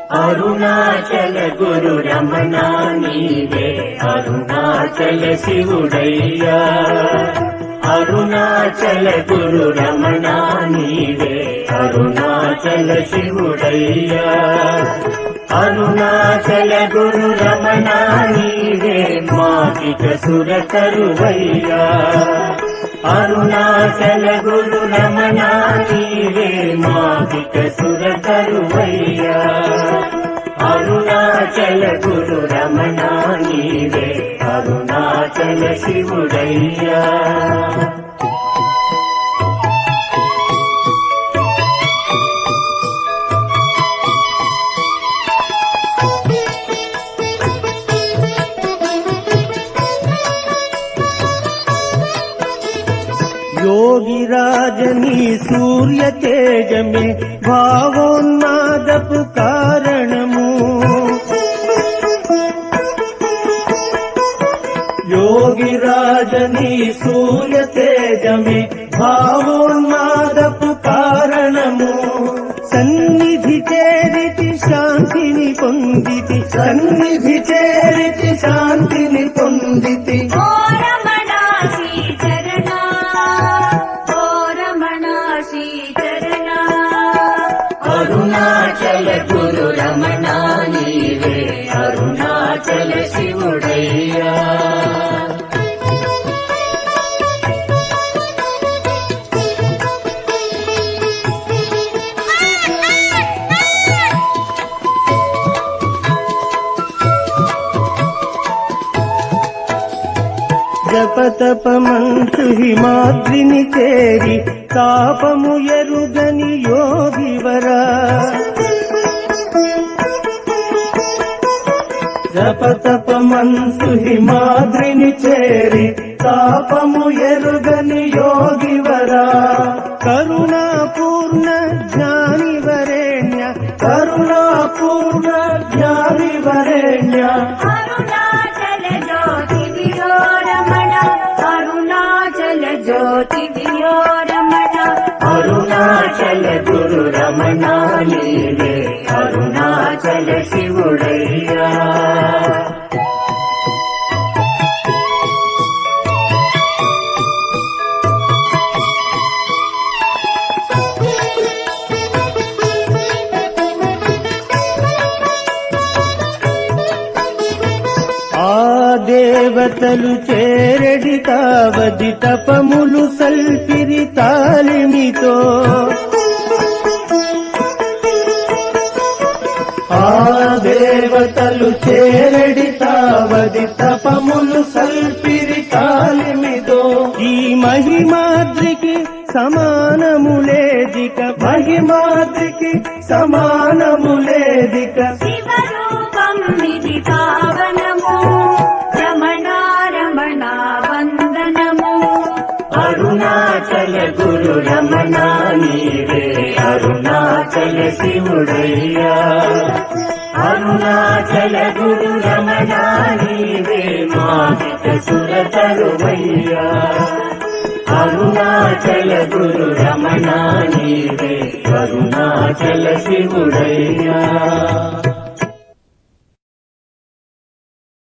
అరుణాచల గురు రమణ నీవే అరుణాచల శివుడయ్యా అరుణాచల గురు రమణ నీవే అరుణాచల శివుడయ్యా అరుణాచల గురు రమణ నీవే మాకిక సురకరువయ్యా అరుణాచల గురు రమణ నీవే మాకిక సురకరువయ్యా అరుణాచల గురు రమణ నీవే అరుణాచల శివుడయ్యా योगिराजनी सूर्य तेज में भावोन्मादपु कारणमु योगिराजनी सूर्य तेज में भावोन्मादपु कारणमु सन्निधि चेरिति शांतिनि पोंदिति सन्निधि चेरिति शांतिनि पोंदिति అరుణాచల గురు రమణ నీవే అరుణాచల శివుడయ్యా జపతపమంచు హిమాద్రిని చేరి తాపము ఎరుగని యోగివరా జపతపమంచు హిమాద్రిని చేరి తాపము ఎరుగని యోగివరా కరుణాపూర్ణ జ్ఞాని వరేణ్య కరుణాపూర్ణ జ్ఞాని వరేణ్య జ్యోతి దియో రమణ అరుణాచల గురు రమణ నీవే అరుణాచల శివుడయ్యా దేవతలు చేరడి కావది తపములు సల్పిరి తాలిమితో ఆ దేవతలు చేరడి తావది తపములు సల్పిరి తాలిమితో ఈ మహిమాద్రికి సమానములేదిక మహిమాద్రికి సమానములేదిక శివరూపం నిధి పావనము వందనము అరుణాచల గురు రమణ నీవే అరుణాచల శివుడయ్యా అరుణాచల గురు రమణ నీవే మాకిక సురకరువయ్యా అరుణాచల గురు రమణ నీవే అరుణాచల శివుడయ్యా